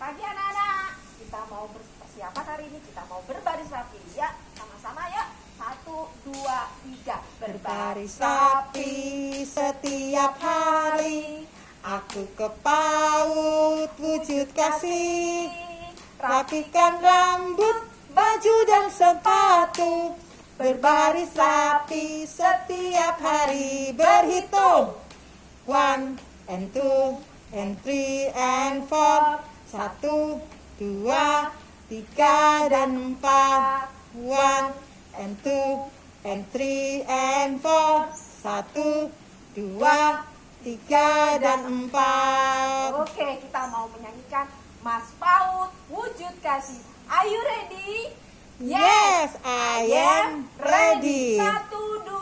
pagi anak-anak. Kita mau bersiapan hari ini. Kita mau berbaris rapi. Ya, sama-sama ya. 1, 2, 3. Berbaris rapi setiap hari. Aku ke PAUD wujud kasih. Rapikan rambut, baju dan sepatu. Berbaris rapi setiap hari. Berhitung 1 and 2 and 3 and 4. 1, 2, 3 dan 4. 1 and 2 and 3 and 4. 1, 2, 3 dan 4. Oke, kita mau menyanyikan Mas PAUD Wujud Kasih. Are you ready? Yes, I am ready. 1, 2,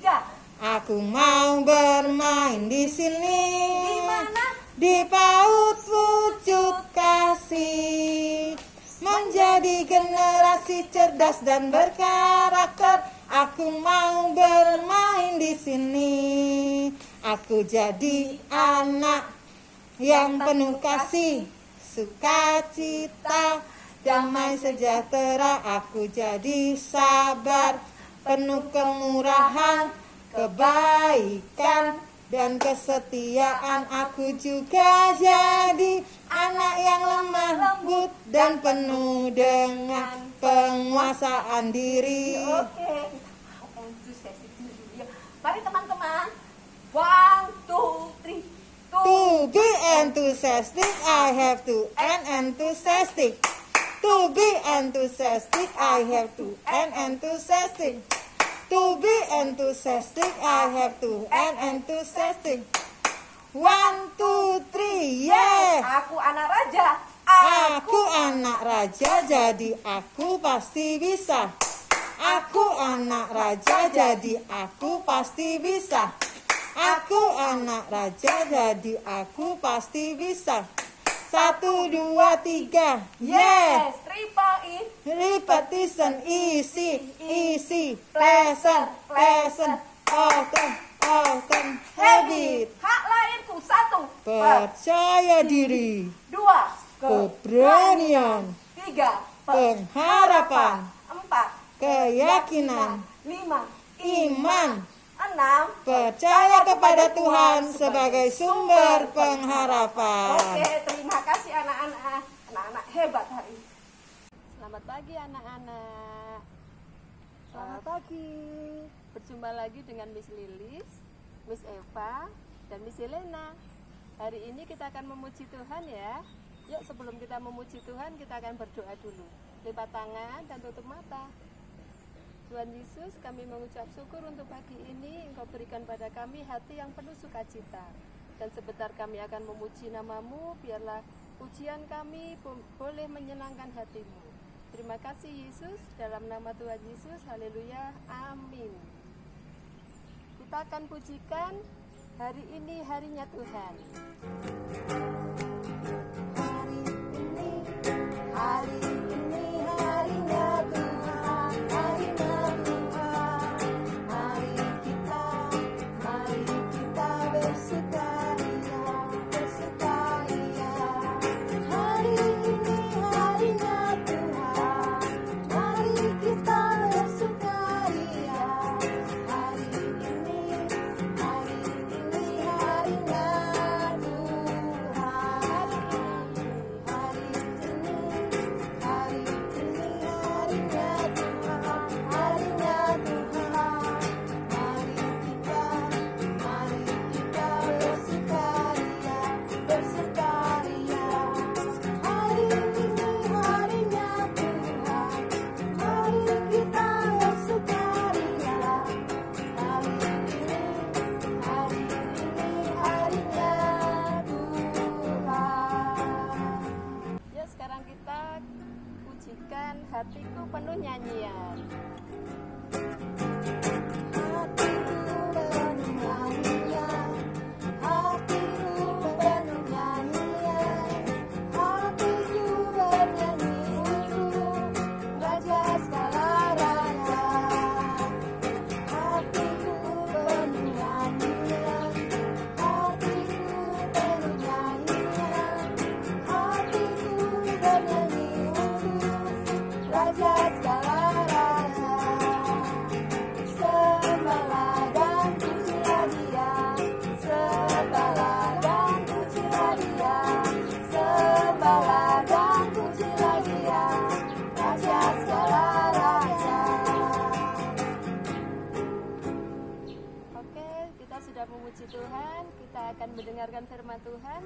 3. Aku mau bermain di sini. Di mana? Di PAUD Wujud Kasih. Menjadi generasi cerdas dan berkarakter. Aku mau bermain di sini. Aku jadi anak yang penuh kasih, sukacita, damai sejahtera. Aku jadi sabar, penuh kemurahan, kebaikan dan kesetiaan. Aku juga jadi anak yang lemah lembut dan penuh dengan penguasaan diri. Oke, kita mau entusiastik dulu ya. Mari teman-teman. 1, 2, 3. To be enthusiastic, I have to and enthusiastic. To be enthusiastic, I have to and enthusiastic. To be enthusiastic, I have to and enthusiastic. 1, 2, 3, yeah. Aku anak raja. Aku anak raja, jadi aku pasti bisa. Aku anak raja, jadi aku pasti bisa. Aku anak raja, jadi aku pasti bisa. 1, 2, 3, yeah. Yes, triple E. Repetition, easy, easy, pleasant, pleasant, often, habit. Hak lahirku 1. Percaya diri, 2. keberanian, 3. pengharapan, 4. keyakinan, 5. iman, 6. percaya kepada Tuhan sebagai sumber pengharapan. Oke, terima kasih anak-anak. Anak-anak hebat hari ini. Selamat pagi anak-anak. Selamat pagi. Berjumpa lagi dengan Miss Lilis, Miss Eva, dan Miss Helena. Hari ini kita akan memuji Tuhan ya. Yuk sebelum kita memuji Tuhan, kita akan berdoa dulu. Lipat tangan dan tutup mata. Tuhan Yesus, kami mengucap syukur untuk pagi ini. Engkau berikan pada kami hati yang penuh sukacita. Dan sebentar kami akan memuji nama-Mu, biarlah pujian kami boleh menyenangkan hati-Mu. Terima kasih Yesus, dalam nama Tuhan Yesus, haleluya, amin. Kita akan pujikan hari ini harinya Tuhan. Hari ini harinya Tuhan, harinya Tuhan. Mari kita bersukaria, bersukaria. Hari ini harinya Tuhan, mari kita bersukaria. Hari ini harinya Hatiku penuh nyanyian. Hatiku mendengarkan firman Tuhan,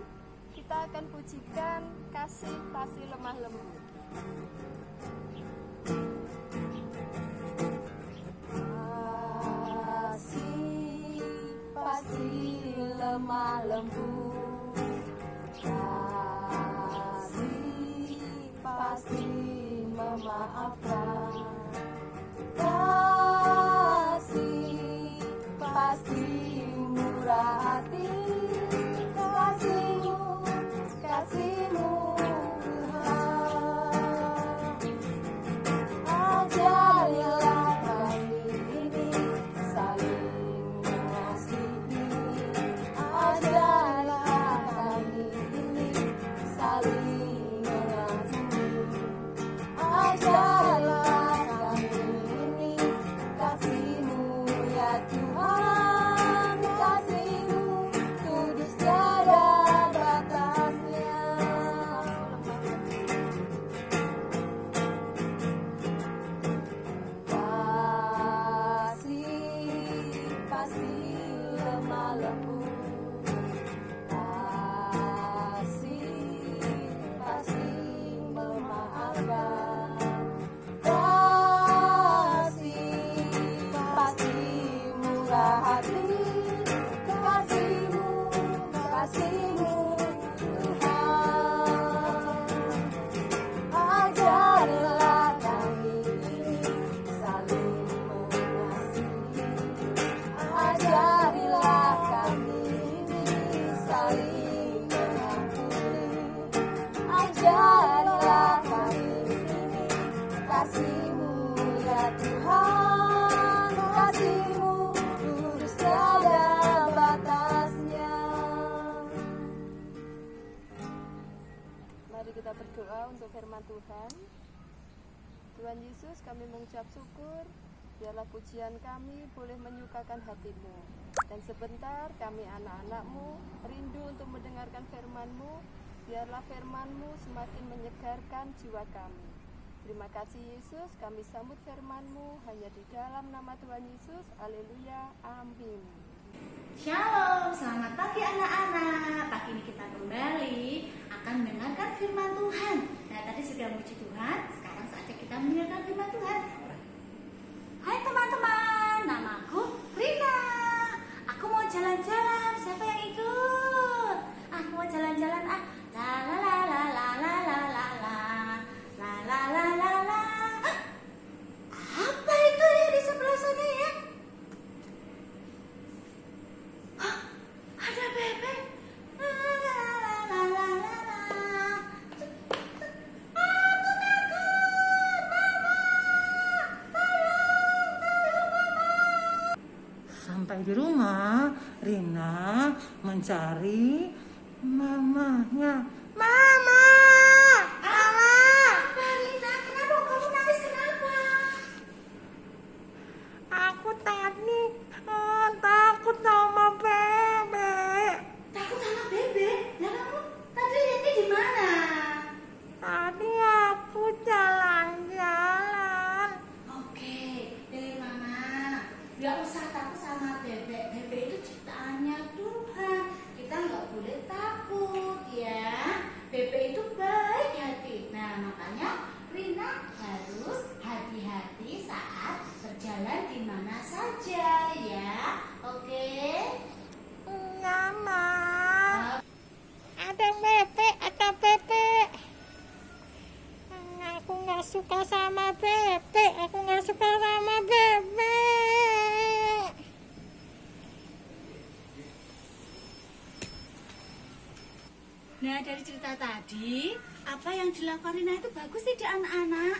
kita akan pujikan kasih pasti lemah lembut. Kasih pasti lemah lembut, kasih pasti memaafkan, kasih pasti murah hati, kasihmu Tuhan. Ajarilah kami ini saling mengasihi, ajarilah kami ini saling mengasihi, ajarilah kami ini kasih-Mu ya Tuhan, kasih-Mu kudus tiada batasnya. Kasih lemah lembut, kasih memaafkan, kasih pasti murah hati, kasih-Mu Tuhan. Ajarilah kami ini saling mengasihi, ajarilah kami ini saling mengampuni, ajarilah kami ini kasih-Mu ya Tuhan, kasih-Mu kudus tiada batasnya. Mari kita berdoa untuk firman Tuhan. Tuhan Yesus, kami mengucap syukur, biarlah pujian kami boleh menyukakan hati-Mu. Dan sebentar kami anak-anak-Mu rindu untuk mendengarkan firman-Mu. Biarlah firman-Mu semakin menyegarkan jiwa kami. Terima kasih Yesus, kami sambut firman-Mu hanya di dalam nama Tuhan Yesus. Haleluya, amin. Shalom, selamat pagi anak-anak. Pagi ini kita kembali akan mendengarkan firman Tuhan. Nah, tadi sudah memuji Tuhan, sekarang saatnya kita mendengarkan firman Tuhan. Hai teman-teman, namaku Rina. Aku mau jalan-jalan, siapa yang ikut? Aku mau jalan-jalan, la la la la la la la la la la la la la. Apa itu ya di sebelah sana ya? Hah, ada bebek. La la la la la la. Aku takut, Mama. Tolong Mama. Sampai di rumah, Rina mencari mamanya. Mama! Mama! Apa, Rina? Kenapa kamu nangis? Kenapa? Aku tadi takut sama bebek. Takut sama bebek? Lah kamu tadi lihatnya di mana? Tadi aku jalan-jalan. Oke, Mama. Gak usah takut sama bebek. Bebek itu ciptaannya Tuhan. Kita nggak boleh takut ya. Bebek itu baik hati. Nah, makanya Rina harus hati-hati saat berjalan di mana saja ya. Oke? Mama. Ada bebek. Aku nggak suka sama bebek. Nah, dari cerita tadi, apa yang dilakukan Rina itu bagus tidak anak-anak?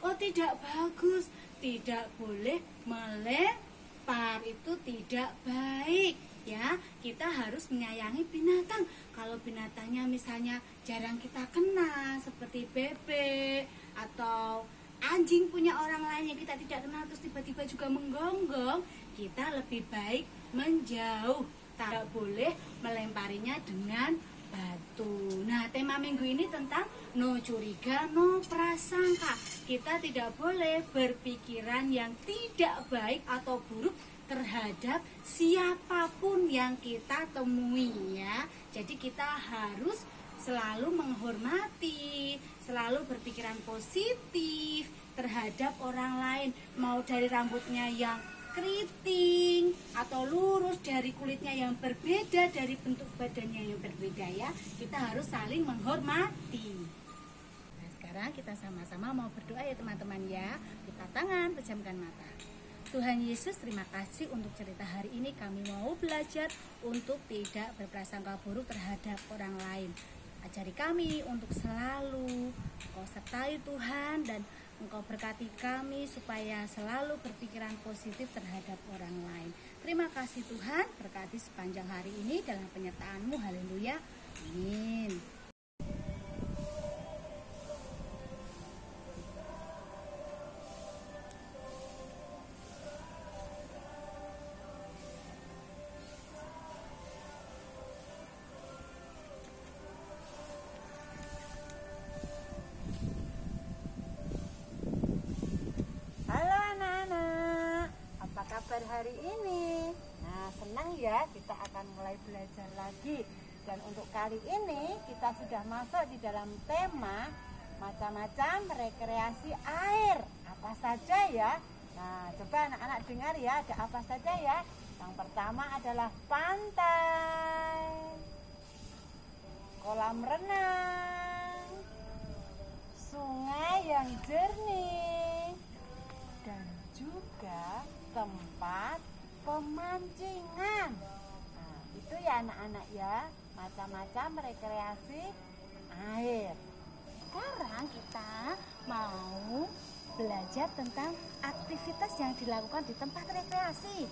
Oh, tidak bagus. Tidak boleh melempar, itu tidak baik. Ya, kita harus menyayangi binatang. Kalau binatangnya misalnya jarang kita kenal, seperti bebek atau anjing punya orang lain yang kita tidak kenal terus tiba-tiba juga menggonggong, kita lebih baik menjauh. Tidak boleh melemparinya dengan batu. Nah, tema minggu ini tentang no curiga, no prasangka. Kita tidak boleh berpikiran yang tidak baik atau buruk terhadap siapapun yang kita temui ya. Jadi kita harus selalu menghormati, selalu berpikiran positif terhadap orang lain. Mau dari rambutnya yang keriting atau lurus, dari kulitnya yang berbeda, dari bentuk badannya yang berbeda ya. Kita harus saling menghormati. Nah, sekarang kita sama-sama mau berdoa ya teman-teman ya. Buka tangan, pejamkan mata. Tuhan Yesus, terima kasih untuk cerita hari ini. Kami mau belajar untuk tidak berprasangka buruk terhadap orang lain. Ajari kami untuk selalu Engkau sertai Tuhan, dan Engkau berkati kami supaya selalu berpikiran positif terhadap orang lain. Terima kasih Tuhan, berkati sepanjang hari ini dalam penyertaan-Mu. Haleluya. Amin. Kabar hari ini. Nah, senang ya, kita akan mulai belajar lagi. Dan untuk kali ini kita sudah masuk di dalam tema macam-macam rekreasi air. Apa saja ya? Nah, coba anak-anak dengar ya, ada apa saja ya? Yang pertama adalah pantai, kolam renang, sungai yang jernih, dan juga tempat pemancingan. Nah, itu ya anak-anak ya, macam-macam rekreasi air. Sekarang kita mau belajar tentang aktivitas yang dilakukan di tempat rekreasi.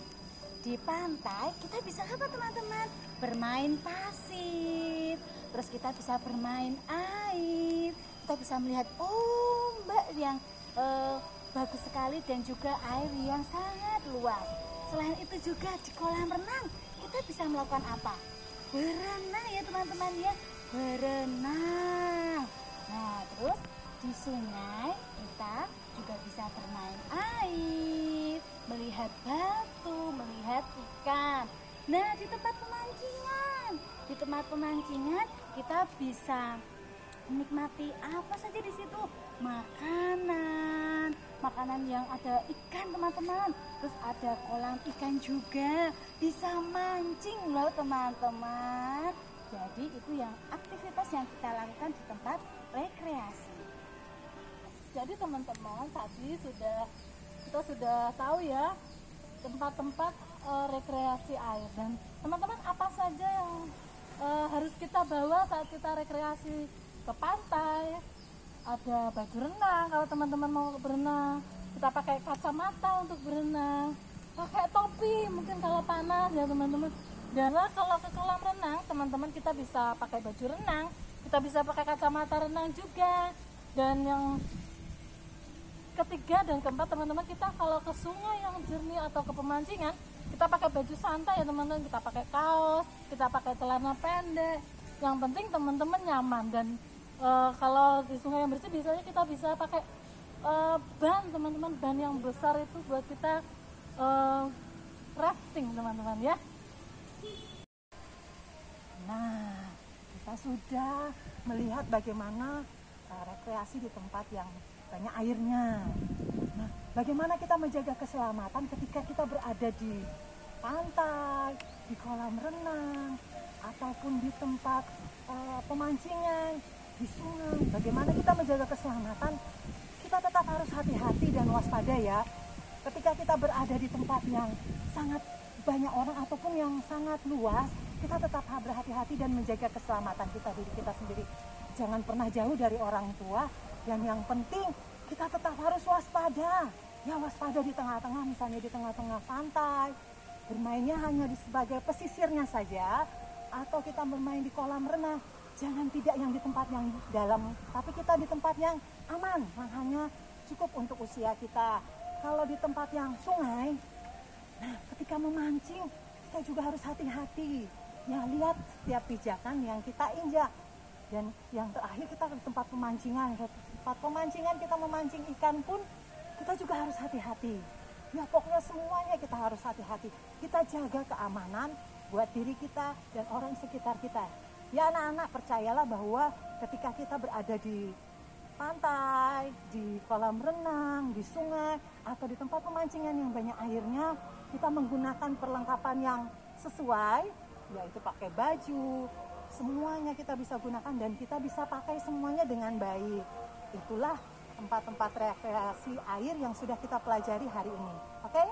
Di pantai kita bisa apa teman-teman? Bermain pasir, terus kita bisa bermain air, kita bisa melihat ombak yang bagus sekali dan juga air yang sangat luas. Selain itu juga di kolam renang kita bisa melakukan apa? Berenang ya teman-teman ya, berenang. Nah, terus di sungai kita juga bisa bermain air, melihat batu, melihat ikan. Nah, di tempat pemancingan kita bisa menikmati apa saja di situ? Makanan yang ada ikan teman-teman. Terus ada kolam ikan juga, bisa mancing loh teman-teman. Jadi itu yang aktivitas yang kita lakukan di tempat rekreasi. Jadi teman-teman, tadi kita sudah tahu ya tempat-tempat rekreasi air, dan teman-teman apa saja yang harus kita bawa saat kita rekreasi ke pantai. Ada baju renang kalau teman-teman mau berenang, kita pakai kacamata untuk berenang, pakai topi mungkin kalau panas ya teman-teman. Dan kalau ke kolam renang teman-teman, kita bisa pakai baju renang, kita bisa pakai kacamata renang juga. Dan yang ketiga dan keempat teman-teman, kita kalau ke sungai yang jernih atau ke pemancingan, kita pakai baju santai ya teman-teman, kita pakai kaos, kita pakai celana pendek. Yang penting teman-teman nyaman. Dan kalau di sungai yang bersih biasanya kita bisa pakai ban teman-teman, ban yang besar itu buat kita rafting teman-teman ya. Nah, kita sudah melihat bagaimana rekreasi di tempat yang banyak airnya. Nah, bagaimana kita menjaga keselamatan ketika kita berada di pantai, di kolam renang, ataupun di tempat pemancingan, di sungai. Bagaimana kita menjaga keselamatan? Kita tetap harus hati-hati dan waspada ya. Ketika kita berada di tempat yang sangat banyak orang ataupun yang sangat luas, kita tetap berhati-hati dan menjaga keselamatan kita, diri kita sendiri. Jangan pernah jauh dari orang tua. Dan yang penting kita tetap harus waspada. Ya, waspada di tengah-tengah, misalnya di tengah-tengah pantai, bermainnya hanya di sebagai pesisirnya saja, atau kita bermain di kolam renang. Jangan tidak yang di tempat yang dalam, tapi kita di tempat yang aman, yang hanya cukup untuk usia kita. Kalau di tempat yang sungai, nah ketika memancing kita juga harus hati-hati. Ya, lihat setiap pijakan yang kita injak. Dan yang terakhir kita di tempat pemancingan. Tempat pemancingan kita memancing ikan pun kita juga harus hati-hati. Ya pokoknya semuanya kita harus hati-hati. Kita jaga keamanan buat diri kita dan orang sekitar kita. Ya anak-anak, percayalah bahwa ketika kita berada di pantai, di kolam renang, di sungai, atau di tempat pemancingan yang banyak airnya, kita menggunakan perlengkapan yang sesuai, yaitu pakai baju, semuanya kita bisa gunakan dan kita bisa pakai semuanya dengan baik. Itulah tempat-tempat rekreasi air yang sudah kita pelajari hari ini. Oke?